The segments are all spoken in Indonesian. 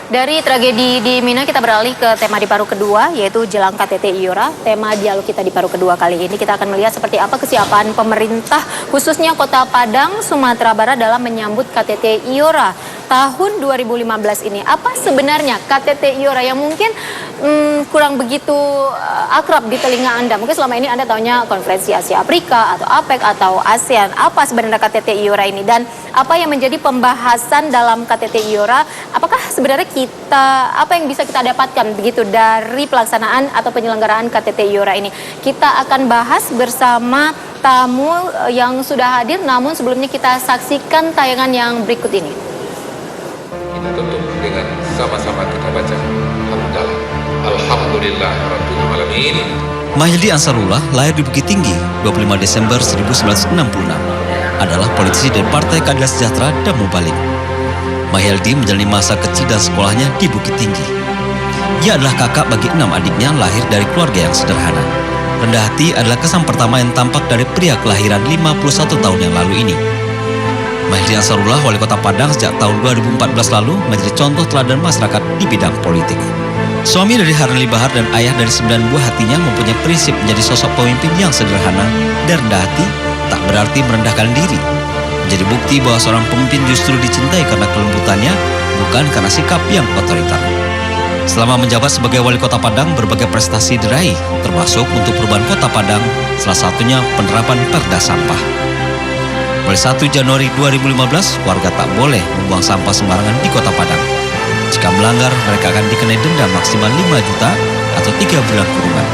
Dari tragedi di Mina kita beralih ke tema di paruh kedua, yaitu jelang KTT Iora. Tema dialog kita di paruh kedua kali ini kita akan melihat seperti apa kesiapan pemerintah khususnya Kota Padang, Sumatera Barat dalam menyambut KTT Iora tahun 2015 ini. Apa sebenarnya KTT Iora yang mungkin kurang begitu akrab di telinga Anda? Mungkin selama ini Anda taunya Konferensi Asia Afrika atau APEC atau ASEAN. Apa sebenarnya KTT Iora ini dan apa yang menjadi pembahasan dalam KTT Iora? Apakah sebenarnya apa yang bisa kita dapatkan begitu dari pelaksanaan atau penyelenggaraan KTT Iora ini? Kita akan bahas bersama tamu yang sudah hadir, namun sebelumnya kita saksikan tayangan yang berikut ini. Kita tutup dengan sama-sama kita baca hamdalah. Alhamdulillahirabbil alamin. Mahyildi Ansarullah lahir di Bukit Tinggi 25 Desember 1966. Adalah politisi dari Partai Keadilan Sejahtera dan Mubalik. Mahyildi menjalani masa kecil dan sekolahnya di Bukit Tinggi. Ia adalah kakak bagi 6 adiknya lahir dari keluarga yang sederhana. Rendah hati adalah kesan pertama yang tampak dari pria kelahiran 51 tahun yang lalu ini. Mahyildi Ansarullah, wali kota Padang sejak tahun 2014 lalu, menjadi contoh teladan masyarakat di bidang politik. Suami dari Harnili Bahar dan ayah dari 9 buah hatinya mempunyai prinsip menjadi sosok pemimpin yang sederhana dan rendah hati tak berarti merendahkan diri. Menjadi bukti bahwa seorang pemimpin justru dicintai karena kelembutannya, bukan karena sikap yang otoriter. Selama menjabat sebagai wali kota Padang, berbagai prestasi diraih, termasuk untuk perubahan kota Padang, salah satunya penerapan perda sampah. Mulai 1 Januari 2015, warga tak boleh membuang sampah sembarangan di kota Padang. Jika melanggar, mereka akan dikenai denda maksimal 5 juta atau 3 bulan kurungan.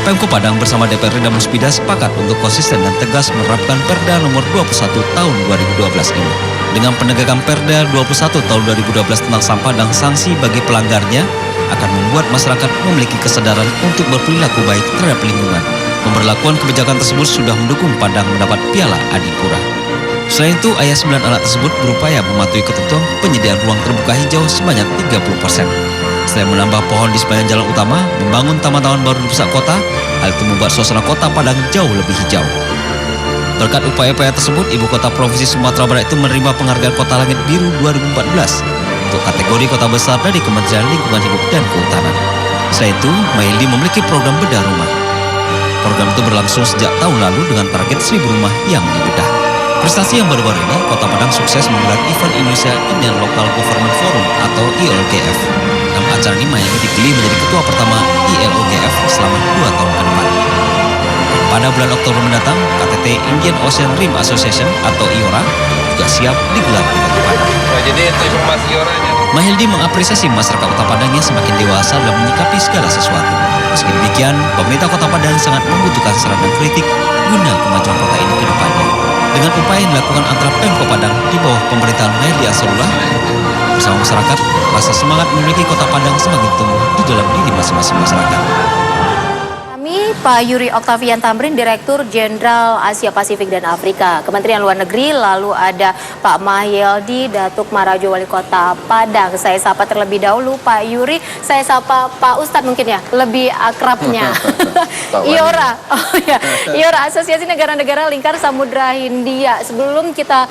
Pemko Padang bersama DPRD dan Muspida sepakat untuk konsisten dan tegas menerapkan Perda nomor 21 tahun 2012 ini. Dengan penegakan Perda 21 tahun 2012 tentang sampah dan sanksi bagi pelanggarnya akan membuat masyarakat memiliki kesadaran untuk berperilaku baik terhadap lingkungan. Pemberlakuan kebijakan tersebut sudah mendukung Padang mendapat Piala Adipura. Selain itu, ayah 9 anak tersebut berupaya mematuhi ketentuan penyediaan ruang terbuka hijau sebanyak 30%. Selain menambah pohon di sepanjang jalan utama, membangun taman-taman baru di pusat kota, hal itu membuat suasana kota Padang jauh lebih hijau. Berkat upaya-upaya tersebut, Ibu Kota Provinsi Sumatera Barat itu menerima penghargaan Kota Langit Biru 2014 untuk kategori kota besar dari Kementerian Lingkungan Hidup dan Kehutanan. Selain itu, Mahyildi memiliki program bedah rumah. Program itu berlangsung sejak tahun lalu dengan target 1.000 rumah yang dibedah. Prestasi yang baru-baru ini, Kota Padang sukses menggelar event Indonesia Indian Local Government Forum atau ILGF. Dalam acara ini, Mahyildi dipilih menjadi ketua pertama ILOGF selama 2 tahun ke depan. Pada bulan Oktober mendatang, KTT Indian Ocean Rim Association atau IORA juga siap digelar di Kota Padang. Jadi itu informasi orangnya. Mahyildi mengapresiasi masyarakat Kota Padang yang semakin dewasa dalam menyikapi segala sesuatu. Meski demikian, pemerintah Kota Padang sangat membutuhkan saran dan kritik guna kemajuan kota ini ke depannya. Dengan upaya yang dilakukan antara Pemko Padang di bawah pemerintahan Mahyildi Ansarullah bersama masyarakat, rasa semangat memiliki Kota Padang semakin tumbuh di dalam diri masing-masing masyarakat. Pak Yuri Oktavian Tamrin, Direktur Jenderal Asia Pasifik dan Afrika, Kementerian Luar Negeri, lalu ada Pak Mahyildi Datuk Marajo, Wali Kota Padang. Saya sapa terlebih dahulu Pak Yuri, saya sapa Pak Ustadz mungkin ya, lebih akrabnya. IORA, IORA, Asosiasi Negara-Negara Lingkar Samudra Hindia. Sebelum kita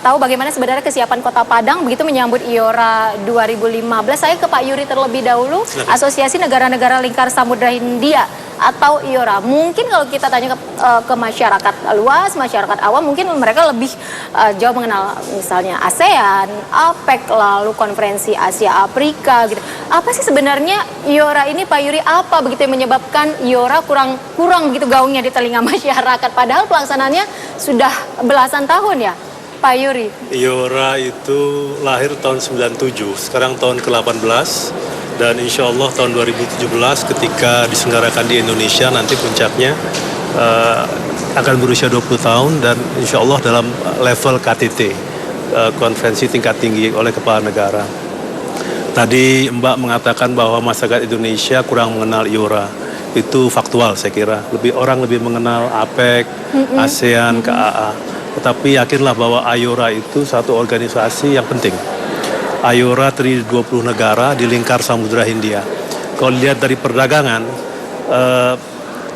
tahu bagaimana sebenarnya kesiapan Kota Padang begitu menyambut IORA 2015, saya ke Pak Yuri terlebih dahulu, Asosiasi Negara-Negara Lingkar Samudra Hindia atau IORA. Mungkin kalau kita tanya ke masyarakat luas, masyarakat awam, mungkin mereka lebih jauh mengenal misalnya ASEAN, APEC, lalu Konferensi Asia Afrika gitu. Apa sih sebenarnya IORA ini Pak Yuri? Apa begitu yang menyebabkan IORA kurang begitu gaungnya di telinga masyarakat? Padahal pelaksanaannya sudah belasan tahun ya, Pak Yuri. IORA itu lahir tahun 97, sekarang tahun ke-18. Dan insya Allah tahun 2017 ketika diselenggarakan di Indonesia nanti puncaknya akan berusia 20 tahun dan insya Allah dalam level KTT, konferensi tingkat tinggi oleh kepala negara. Tadi Mbak mengatakan bahwa masyarakat Indonesia kurang mengenal IORA. Itu faktual saya kira. Orang lebih mengenal APEC, ASEAN, KAA. Tetapi yakinlah bahwa IORA itu satu organisasi yang penting. IORA terdiri 20 negara di lingkar Samudra Hindia. Kalau lihat dari perdagangan,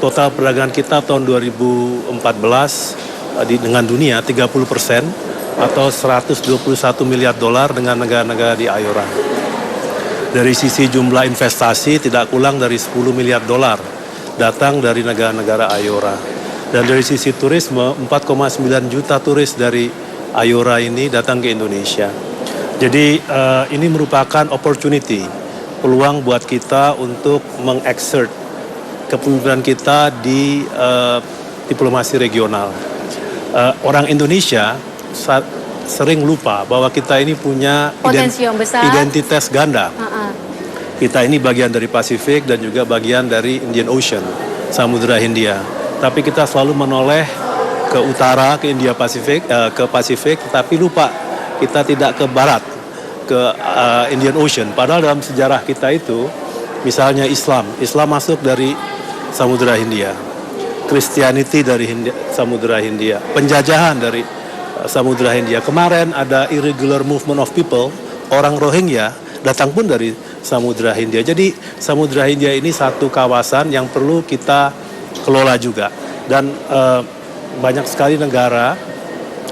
total perdagangan kita tahun 2014 dengan dunia 30% atau 121 miliar dolar dengan negara-negara di IORA. Dari sisi jumlah investasi tidak kurang dari 10 miliar dolar datang dari negara-negara Ayora. Dan dari sisi turisme, 4,9 juta turis dari Ayora ini datang ke Indonesia. Jadi ini merupakan opportunity, peluang buat kita untuk mengexert kepemimpinan kita di diplomasi regional. Orang Indonesia sering lupa bahwa kita ini punya Potensi yang besar. identitas ganda. Kita ini bagian dari Pasifik dan juga bagian dari Indian Ocean, Samudra Hindia. Tapi kita selalu menoleh ke utara, ke India Pasifik, ke Pasifik, tapi lupa kita tidak ke barat, ke Indian Ocean. Padahal dalam sejarah kita itu, misalnya Islam masuk dari Samudra Hindia, Christianity dari Samudra Hindia, penjajahan dari Samudra Hindia. Kemarin ada irregular movement of people, orang Rohingya datang pun dari Samudra Hindia. Jadi Samudra Hindia ini satu kawasan yang perlu kita kelola juga. Dan banyak sekali negara,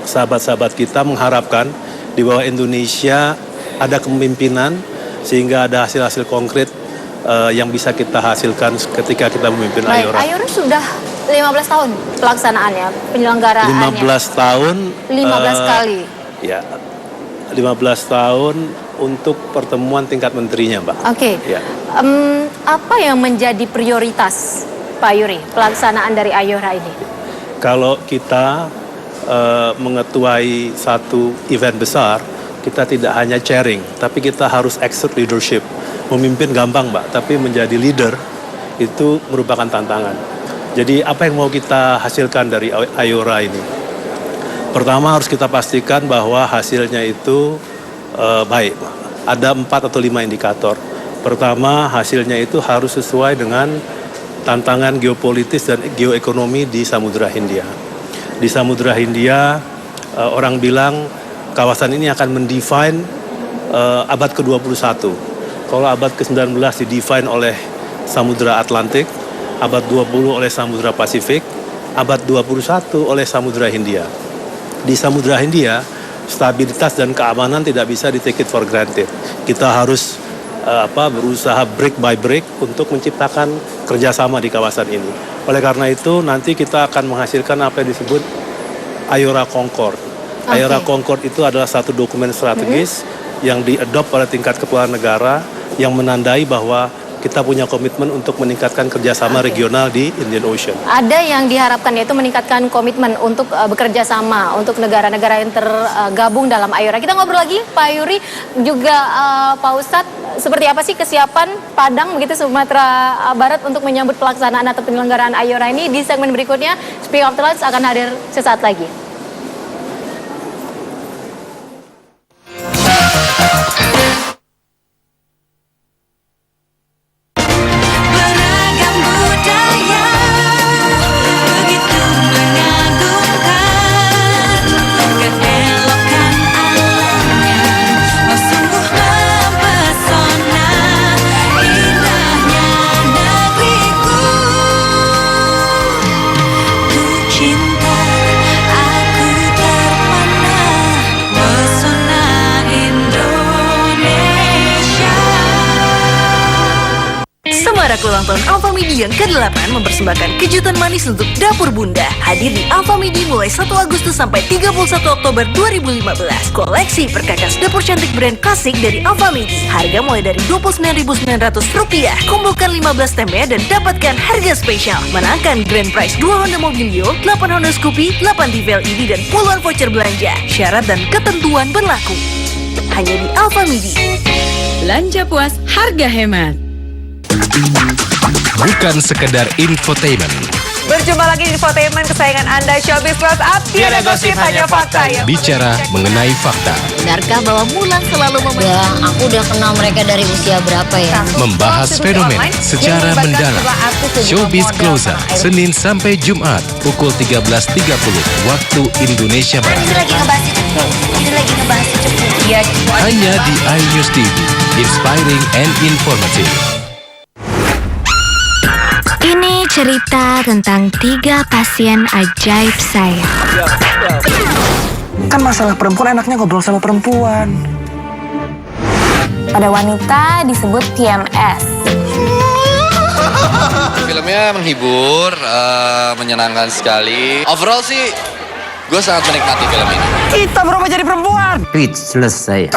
sahabat-sahabat kita mengharapkan di bawah Indonesia ada kepemimpinan sehingga ada hasil-hasil konkret yang bisa kita hasilkan ketika kita memimpin Ayora. Ayora sudah 15 tahun pelaksanaannya, penyelenggaraannya. 15 tahun. 15 kali. Ya, 15 tahun untuk pertemuan tingkat menterinya, Mbak. Oke. Ya. Apa yang menjadi prioritas Pak Yuri pelaksanaan dari Ayora ini? Kalau kita mengetuai satu event besar, kita tidak hanya sharing, tapi kita harus exert leadership. Memimpin gampang, Mbak, tapi menjadi leader itu merupakan tantangan. Jadi apa yang mau kita hasilkan dari Ayora ini? Pertama harus kita pastikan bahwa hasilnya itu baik. Ada 4 atau 5 indikator. Pertama, hasilnya itu harus sesuai dengan tantangan geopolitis dan geoekonomi di Samudra Hindia. Di Samudra Hindia, orang bilang kawasan ini akan mendefine abad ke-21. Kalau abad ke-19 didefine oleh Samudra Atlantik, abad 20 oleh Samudra Pasifik, abad 21 oleh Samudra Hindia. Di Samudra Hindia, stabilitas dan keamanan tidak bisa di-take it for granted. Kita harus berusaha break by break untuk menciptakan kerjasama di kawasan ini. Oleh karena itu, nanti kita akan menghasilkan apa yang disebut Ayora Concord. Ayora Concord itu adalah satu dokumen strategis yang di-adopt pada tingkat kepala negara yang menandai bahwa kita punya komitmen untuk meningkatkan kerjasama regional di Indian Ocean. Ada yang diharapkan yaitu meningkatkan komitmen untuk bekerja sama untuk negara-negara yang tergabung dalam Ayora. Kita ngobrol lagi, Pak Yuri, juga Pak Ustadz, seperti apa sih kesiapan Padang begitu Sumatera Barat untuk menyambut pelaksanaan atau penyelenggaraan Ayora ini? Di segmen berikutnya, Speak of the Lands akan hadir sesaat lagi. Semarak ulang tahun Alfamidi yang ke-8 mempersembahkan kejutan manis untuk dapur bunda. Hadir di Alfamidi mulai 1 Agustus sampai 31 Oktober 2015. Koleksi perkakas dapur cantik brand klasik dari Alfamidi. Harga mulai dari Rp29.900. Kumpulkan 15 temanya dan dapatkan harga spesial. Menangkan grand prize 2 Honda Mobilio, 8 Honda Scoopy, 8 TV LED dan puluhan voucher belanja. Syarat dan ketentuan berlaku. Hanya di Alfamidi. Belanja puas, harga hemat. Bukan sekedar infotainment. Berjumpa lagi di infotainment kesayangan Anda, Showbiz Close Up. Tiada gosip, hanya fakta yang Bicara mengenai fakta. Benarkah bahwa Mulan selalu aku udah kenal mereka dari usia berapa ya? Membahas fenomena secara mendalam. Showbiz Close Up, Senin sampai Jumat, pukul 13.30 waktu Indonesia Barat. Hanya di iNews TV, inspiring and informative. Ini cerita tentang 3 pasien ajaib saya. Kan masalah perempuan enaknya ngobrol sama perempuan. Pada wanita disebut PMS. Filmnya menghibur, menyenangkan sekali. Overall sih, gue sangat menikmati film ini. Kita berubah jadi perempuan. Selesai.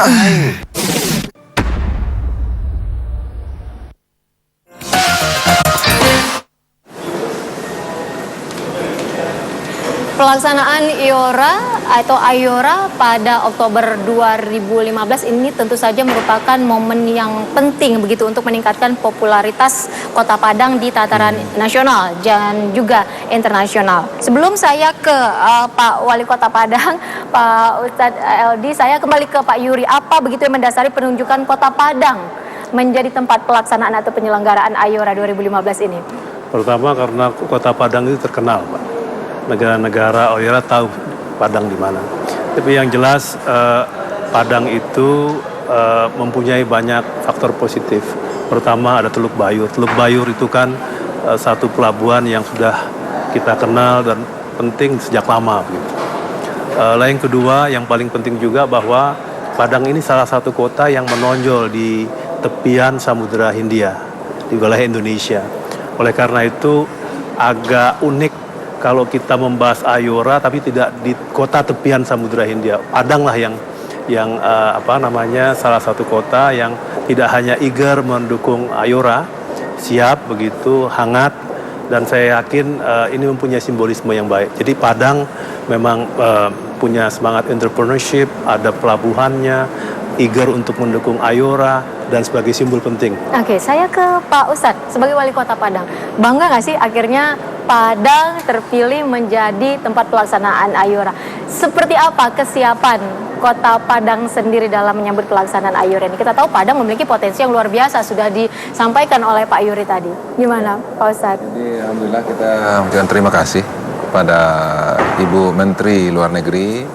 Pelaksanaan IORA atau Ayora pada Oktober 2015 ini tentu saja merupakan momen yang penting begitu untuk meningkatkan popularitas Kota Padang di tataran nasional dan juga internasional. Sebelum saya ke Pak Wali Kota Padang, Pak Ustadz LD, saya kembali ke Pak Yuri. Apa begitu yang mendasari penunjukan Kota Padang menjadi tempat pelaksanaan atau penyelenggaraan Ayora 2015 ini? Pertama karena Kota Padang itu terkenal, Pak. Negara-negara Ayora tahu Padang di mana. Tapi yang jelas Padang itu mempunyai banyak faktor positif. Pertama ada Teluk Bayur. Teluk Bayur itu kan satu pelabuhan yang sudah kita kenal dan penting sejak lama. Gitu. Yang kedua, yang paling penting juga bahwa Padang ini salah satu kota yang menonjol di tepian Samudra Hindia di wilayah Indonesia. Oleh karena itu agak unik kalau kita membahas Ayora tapi tidak di kota tepian Samudra Hindia. Padang lah yang salah satu kota yang tidak hanya eager mendukung Ayora, siap begitu hangat, dan saya yakin ini mempunyai simbolisme yang baik. Jadi Padang memang punya semangat entrepreneurship, ada pelabuhannya, eager untuk mendukung Ayora dan sebagai simbol penting. Oke, saya ke Pak Ustadz sebagai Wali Kota Padang. Bangga nggak sih akhirnya Padang terpilih menjadi tempat pelaksanaan Ayora? Seperti apa kesiapan Kota Padang sendiri dalam menyambut pelaksanaan Ayora ini? Kita tahu Padang memiliki potensi yang luar biasa, sudah disampaikan oleh Pak Yuri tadi. Gimana Pak Ustadz? Jadi alhamdulillah kita mengucapkan terima kasih kepada Ibu Menteri Luar Negeri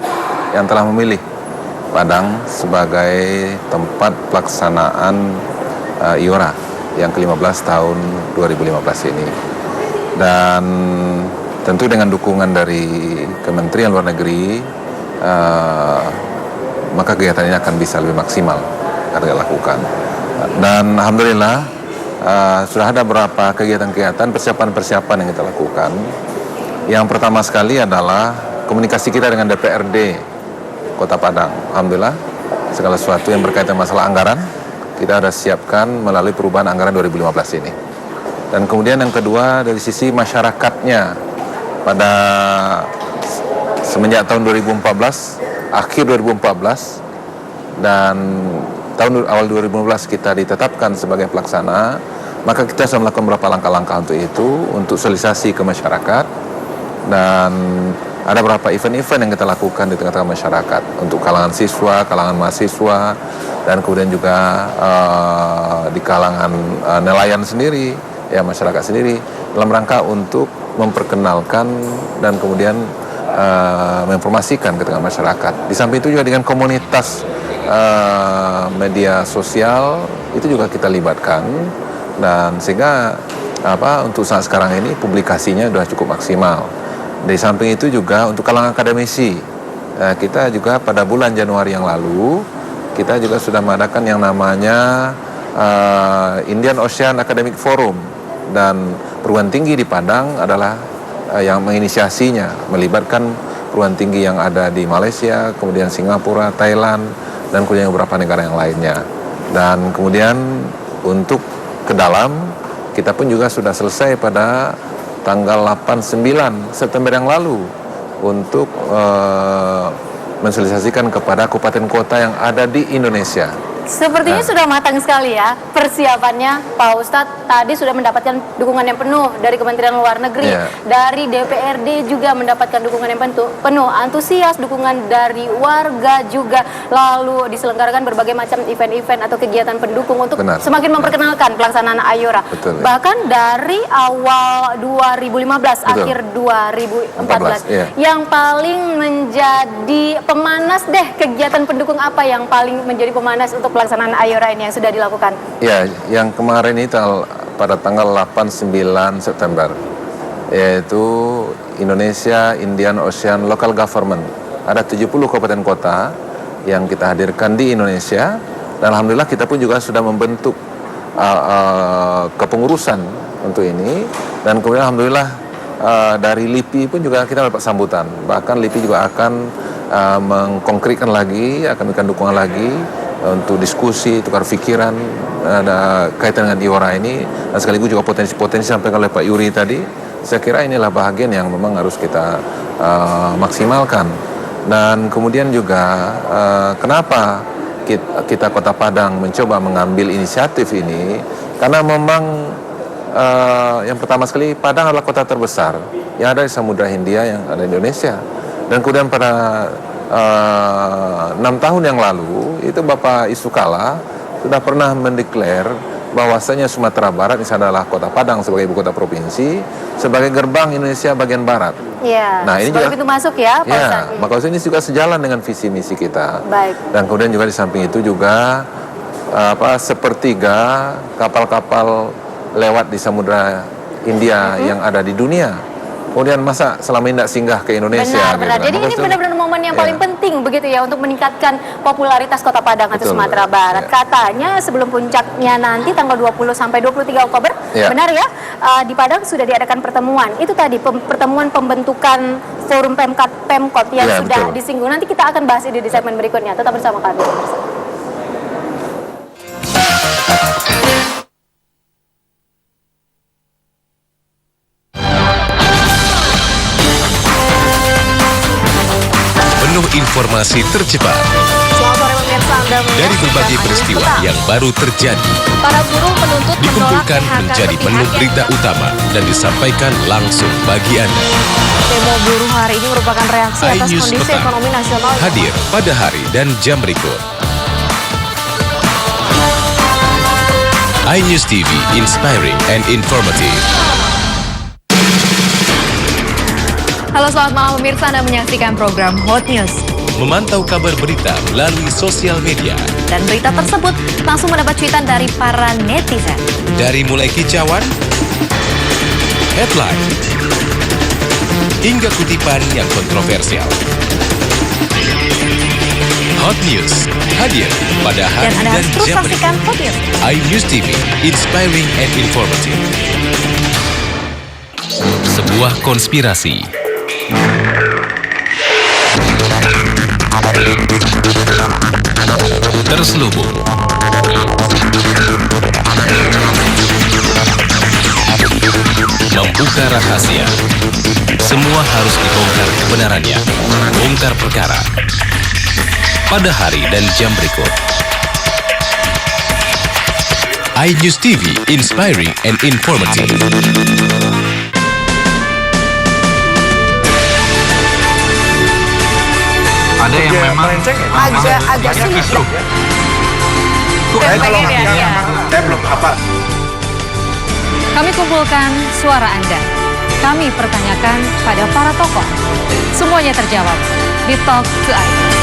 yang telah memilih Padang sebagai tempat pelaksanaan Ayora yang ke-15 tahun 2015 ini. Dan tentu dengan dukungan dari Kementerian Luar Negeri, maka kegiatan ini akan bisa lebih maksimal akan dilakukan. Dan alhamdulillah sudah ada beberapa kegiatan-kegiatan, persiapan-persiapan yang kita lakukan. Yang pertama sekali adalah komunikasi kita dengan DPRD Kota Padang. Alhamdulillah segala sesuatu yang berkaitan masalah anggaran kita sudah siapkan melalui perubahan anggaran 2015 ini. Dan kemudian yang kedua dari sisi masyarakatnya, pada semenjak tahun 2014, akhir 2014 dan tahun awal 2015 kita ditetapkan sebagai pelaksana, maka kita sudah melakukan beberapa langkah-langkah untuk itu, untuk sosialisasi ke masyarakat, dan ada beberapa event-event yang kita lakukan di tengah-tengah masyarakat untuk kalangan siswa, kalangan mahasiswa, dan kemudian juga di kalangan nelayan sendiri, ya masyarakat sendiri, dalam rangka untuk memperkenalkan dan kemudian menginformasikan ke tengah masyarakat. Di samping itu juga dengan komunitas media sosial itu juga kita libatkan, dan sehingga untuk saat sekarang ini publikasinya sudah cukup maksimal. Di samping itu juga untuk kalangan akademisi, kita juga pada bulan Januari yang lalu kita juga sudah mengadakan yang namanya Indian Ocean Academic Forum, dan perguruan tinggi di Padang adalah yang menginisiasinya, melibatkan perguruan tinggi yang ada di Malaysia, kemudian Singapura, Thailand, dan kemudian beberapa negara yang lainnya. Dan kemudian untuk ke dalam, kita pun juga sudah selesai pada tanggal 8-9 September yang lalu untuk mensosialisasikan kepada kabupaten kota yang ada di Indonesia. Sepertinya sudah matang sekali ya persiapannya, Pak Ustadz. Tadi sudah mendapatkan dukungan yang penuh dari Kementerian Luar Negeri, dari DPRD juga mendapatkan dukungan yang penuh, antusias, dukungan dari warga juga. Lalu diselenggarakan berbagai macam event-event atau kegiatan pendukung untuk semakin memperkenalkan pelaksanaan Ayora. Bahkan dari awal 2015, akhir 2014, yang paling menjadi pemanas deh, kegiatan pendukung apa yang paling menjadi pemanas untuk pelaksanaan Ayora ini yang sudah dilakukan? Ya, yang kemarin ini pada tanggal 8-9 September, yaitu Indonesia Indian Ocean Local Government. Ada 70 kabupaten kota yang kita hadirkan di Indonesia, Dan alhamdulillah kita pun juga sudah membentuk kepengurusan untuk ini, dan kemudian alhamdulillah dari LIPI pun juga kita dapat sambutan. Bahkan LIPI juga akan mengkonkretkan lagi, akan memberikan dukungan lagi untuk diskusi, tukar pikiran ada kaitan dengan IORA ini, dan sekaligus juga potensi-potensi sampaikan oleh Pak Yuri tadi. Saya kira inilah bahagian yang memang harus kita maksimalkan. Dan kemudian juga kenapa kita Kota Padang mencoba mengambil inisiatif ini, karena memang yang pertama sekali Padang adalah kota terbesar yang ada di Samudra Hindia yang ada di Indonesia. Dan kemudian pada 6 tahun yang lalu itu Bapak Isukala sudah pernah mendeklar bahwasanya Sumatera Barat ini adalah Kota Padang sebagai ibu kota provinsi, sebagai gerbang Indonesia bagian barat. Iya. Nah, ini sebagai juga pintu masuk ya, Pak Ustadz. Ya, maka ini juga sejalan dengan visi misi kita. Baik. Dan kemudian juga di samping itu juga sepertiga kapal-kapal lewat di Samudra Hindia yang ada di dunia. Kemudian masa selama ini tidak singgah ke Indonesia? Benar. Gitu. Jadi ini benar-benar momen yang paling penting begitu ya untuk meningkatkan popularitas Kota Padang atau Sumatera Barat. Katanya sebelum puncaknya nanti tanggal 20 sampai 23 Oktober, benar ya, di Padang sudah diadakan pertemuan. Itu tadi pertemuan pembentukan forum Pemkot yang sudah disinggung. Nanti kita akan bahas ini di segmen berikutnya. Tetap bersama kami. Informasi tercepat Selamat sore pemirsa, Anda dari berbagai peristiwa yang baru terjadi, para buruh penuntut dikumpulkan menjadi menu berita utama dan disampaikan langsung bagi Anda. Demo buruh hari ini merupakan reaksi atas iNews kondisi Petang ekonomi nasional hadir pada hari dan jam berikut. iNews TV, inspiring and informative. Halo, selamat malam pemirsa, Anda menyaksikan program Hot News. Memantau kabar berita melalui sosial media. Dan berita tersebut langsung mendapat cuitan dari para netizen. Dari mulai kicauan, headline, hingga kutipan yang kontroversial. Hot News hadir pada hari Dan Anda harus terus jam saksikan Hot News. iNews TV, inspiring and informative. Sebuah konspirasi. Terselubung. Membuka rahasia. Semua harus dibongkar kebenarannya. Bongkar perkara. Pada hari dan jam berikut. iNews TV, inspiring and informative. Ada yang memang agak sulit ya. Saya belum hafal. Kami kumpulkan suara Anda. Kami pertanyakan pada para tokoh. Semuanya terjawab di Talk to iNews.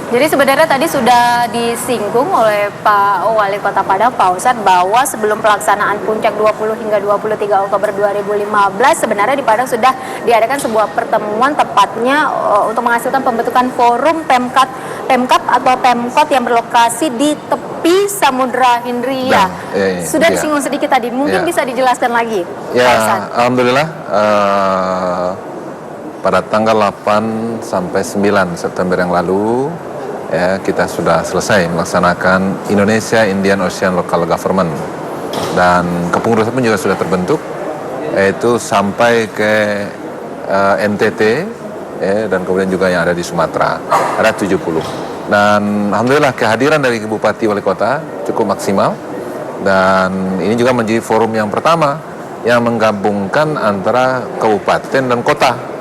Jadi sebenarnya tadi sudah disinggung oleh Pak Wali Kota Padang, Pak Ustadz, bahwa sebelum pelaksanaan puncak 20 hingga 23 Oktober 2015 sebenarnya di Padang sudah diadakan sebuah pertemuan tepatnya untuk menghasilkan pembentukan forum Pemkap atau Pemkot yang berlokasi di tepi Samudra Hindia. Sudah disinggung sedikit tadi, mungkin bisa dijelaskan lagi, Pak Ustadz. Alhamdulillah. Pada tanggal 8 sampai 9 September yang lalu, kita sudah selesai melaksanakan Indonesia Indian Ocean Local Government, dan kepengurusan pun juga sudah terbentuk, yaitu sampai ke NTT dan kemudian juga yang ada di Sumatera, ada 70. Dan alhamdulillah kehadiran dari Bupati Wali Kota cukup maksimal, dan ini juga menjadi forum yang pertama yang menggabungkan antara kabupaten dan kota.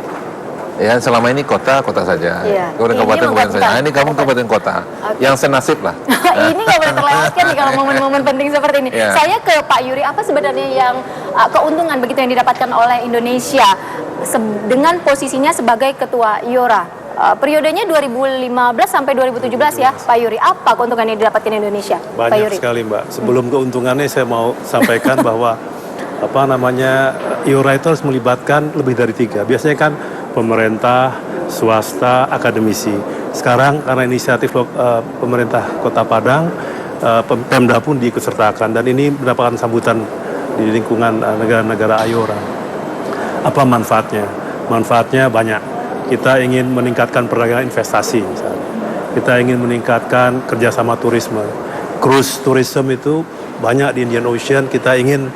Ya, selama ini kota saja. Kemudian kabupaten saja. Ini kamu kabupaten kota. Yang senasib lah. Ini nggak boleh terlewatkan nih kalau momen-momen penting seperti ini. Saya ke Pak Yuri, apa sebenarnya yang keuntungan begitu yang didapatkan oleh Indonesia dengan posisinya sebagai ketua IORA periodenya 2015 sampai 2017 ya, Pak Yuri. Apa keuntungan yang didapatkan Indonesia, Pak Banyak Yuri? sekali, Mbak. Sebelum keuntungannya saya mau sampaikan bahwa IORA itu harus melibatkan lebih dari 3. Biasanya kan pemerintah, swasta, akademisi. Sekarang karena inisiatif pemerintah Kota Padang, Pemda pun diikutsertakan dan ini mendapatkan sambutan di lingkungan negara-negara IORA. Apa manfaatnya? Manfaatnya banyak. Kita ingin meningkatkan perdagangan investasi misalnya. Kita ingin meningkatkan kerjasama turisme. Cruise tourism itu banyak di Indian Ocean. Kita ingin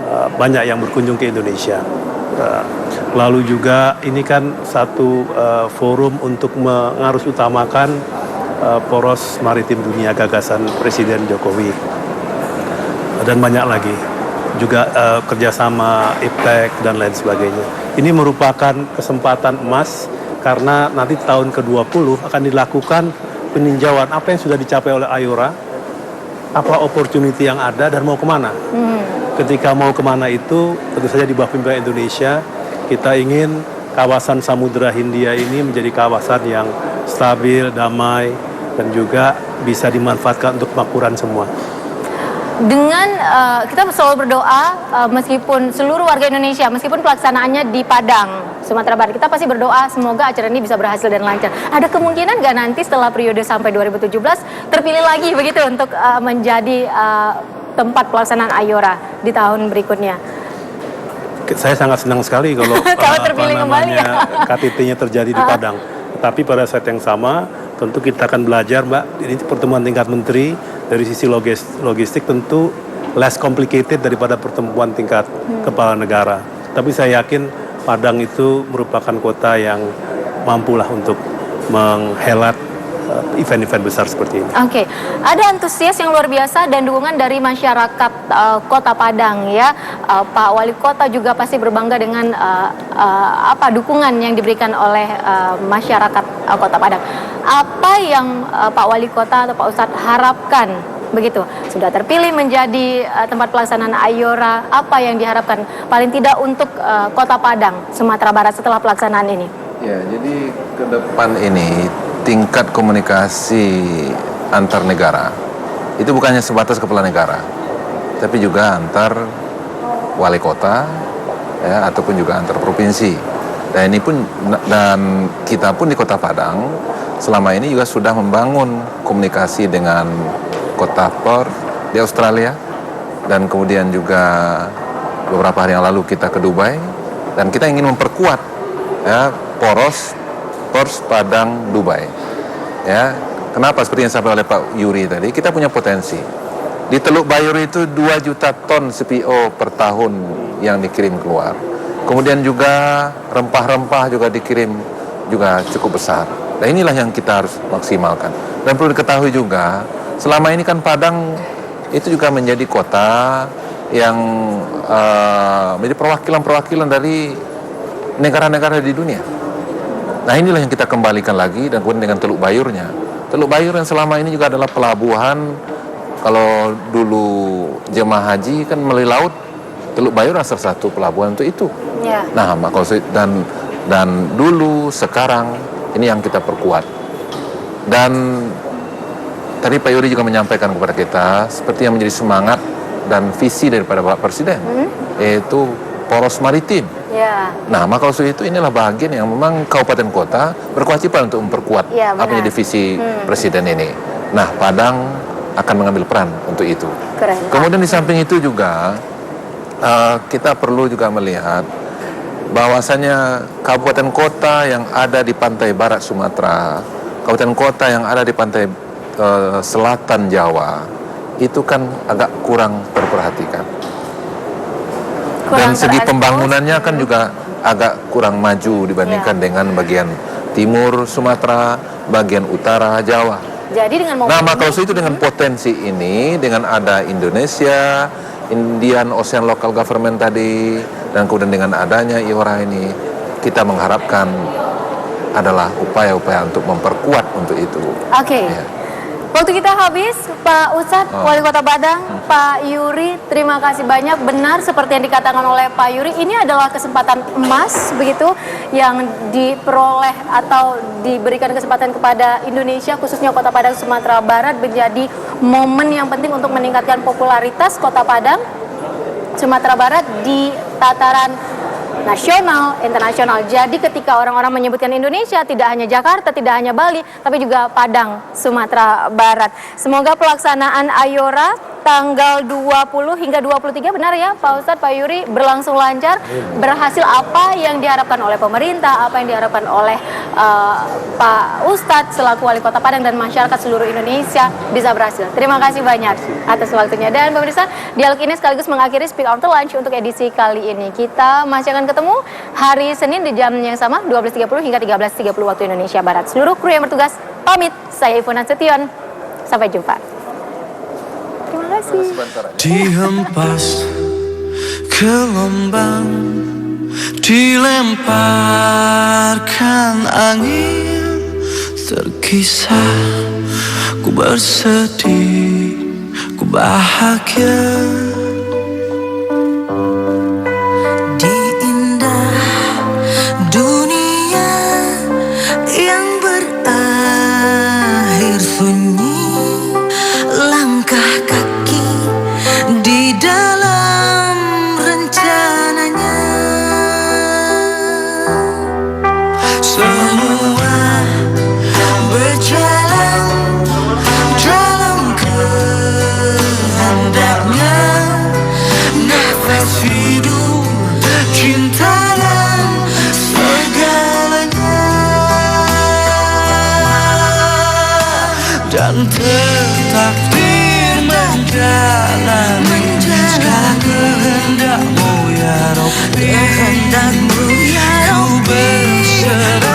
banyak yang berkunjung ke Indonesia. Lalu juga ini kan satu forum untuk mengarus utamakan poros maritim dunia gagasan Presiden Jokowi. Dan banyak lagi. Juga kerjasama IPTEK dan lain sebagainya. Ini merupakan kesempatan emas karena nanti tahun ke-20 akan dilakukan peninjauan apa yang sudah dicapai oleh IORA, apa opportunity yang ada dan mau kemana. Ketika mau kemana itu tentu saja di bawah pimpinan Indonesia kita ingin kawasan Samudra Hindia ini menjadi kawasan yang stabil, damai dan juga bisa dimanfaatkan untuk kemakmuran semua. Dengan kita selalu berdoa meskipun seluruh warga Indonesia, meskipun pelaksanaannya di Padang, Sumatera Barat, kita pasti berdoa semoga acara ini bisa berhasil dan lancar. Ada kemungkinan nggak nanti setelah periode sampai 2017 terpilih lagi begitu untuk menjadi tempat pelaksanaan IORA di tahun berikutnya? Saya sangat senang sekali kalau terpilih kembali ya. KTT-nya terjadi di Padang. Tapi pada saat yang sama tentu kita akan belajar, Mbak. Ini pertemuan tingkat menteri dari sisi logistik tentu less complicated daripada pertemuan tingkat kepala negara. Tapi saya yakin Padang itu merupakan kota yang mampulah untuk menghelat event-event besar seperti ini. Oke, ada antusias yang luar biasa dan dukungan dari masyarakat Kota Padang ya. Pak Wali Kota juga pasti berbangga dengan dukungan yang diberikan oleh masyarakat Kota Padang. Apa yang Pak Wali Kota atau Pak Ustadz harapkan begitu sudah terpilih menjadi tempat pelaksanaan IORA, apa yang diharapkan paling tidak untuk Kota Padang, Sumatera Barat setelah pelaksanaan ini? Ya, jadi ke depan ini tingkat komunikasi antar negara itu bukannya sebatas kepala negara, tapi juga antar wali kota ya, ataupun juga antar provinsi. Dan ini pun dan kita pun di Kota Padang selama ini juga sudah membangun komunikasi dengan kota Perth di Australia, dan kemudian juga beberapa hari yang lalu kita ke Dubai, dan kita ingin memperkuat ya poros Perth Padang Dubai. Ya, kenapa seperti yang disampaikan oleh Pak Yuri tadi, kita punya potensi. Di Teluk Bayur itu 2 juta ton CPO per tahun yang dikirim keluar. Kemudian juga rempah-rempah juga dikirim juga cukup besar. Nah, inilah yang kita harus maksimalkan. Dan perlu diketahui juga, selama ini kan Padang itu juga menjadi kota yang menjadi perwakilan-perwakilan dari negara-negara di dunia. Nah, inilah yang kita kembalikan lagi, dan kemudian dengan Teluk Bayurnya. Teluk Bayur yang selama ini juga adalah pelabuhan. Kalau dulu jemaah haji kan melalui laut, Teluk Bayur adalah salah satu pelabuhan untuk itu. Ya. Nah, dan dulu sekarang ini yang kita perkuat. Dan tadi Pak Yuri juga menyampaikan kepada kita seperti yang menjadi semangat dan visi daripada Bapak Presiden, yaitu poros maritim. Ya. Nah, maka untuk itu inilah bagian yang memang kabupaten kota berkewajiban untuk memperkuat apa yang divisi Presiden ini. Nah, Padang akan mengambil peran untuk itu. Keren. Kemudian di samping itu juga kita perlu juga melihat bahwasanya kabupaten kota yang ada di pantai barat Sumatera, kabupaten kota yang ada di pantai selatan Jawa itu kan agak kurang terperhatikan. Dan segi pembangunannya kan juga agak kurang maju dibandingkan dengan bagian timur Sumatera, bagian utara Jawa. Jadi dengan maka itu dengan potensi ini, dengan ada Indonesia, Indian Ocean Local Government tadi, dan kemudian dengan adanya IORA ini, kita mengharapkan adalah upaya-upaya untuk memperkuat untuk itu. Oke. Ya. Waktu kita habis, Pak Ustadz, Wali Kota Padang, Pak Yuri, terima kasih banyak. Benar seperti yang dikatakan oleh Pak Yuri, ini adalah kesempatan emas begitu yang diperoleh atau diberikan kesempatan kepada Indonesia, khususnya Kota Padang, Sumatera Barat, menjadi momen yang penting untuk meningkatkan popularitas Kota Padang, Sumatera Barat di tataran nasional, internasional. Jadi ketika orang-orang menyebutkan Indonesia, tidak hanya Jakarta, tidak hanya Bali, tapi juga Padang, Sumatera Barat. Semoga pelaksanaan Ayora tanggal 20 hingga 23, benar ya Pak Ustadz, Pak Yuri, berlangsung lancar, berhasil apa yang diharapkan oleh pemerintah, apa yang diharapkan oleh Pak Ustadz selaku Wali Kota Padang dan masyarakat seluruh Indonesia bisa berhasil. Terima kasih banyak atas waktunya. Dan pemirsa, dialog ini sekaligus mengakhiri Speak Out to Lunch untuk edisi kali ini. Kita masih akan ketemu hari Senin di jam yang sama, 12.30 hingga 13.30 waktu Indonesia Barat. Seluruh kru yang bertugas pamit. Saya Ivona Setion. Sampai jumpa. Terima kasih. Dihempas gelombang, dilemparkan angin, terkisah ku bersedih, ku bahagia. Di indah dunia yang berakhir sunyi, langkah kaki di dalam rencananya. Semua berjalan dalam kehendaknya. Nafas hidup, cinta dan segalanya. Dan tertakdir menjalani segala kehendakmu ya Rabbi. Ku berserah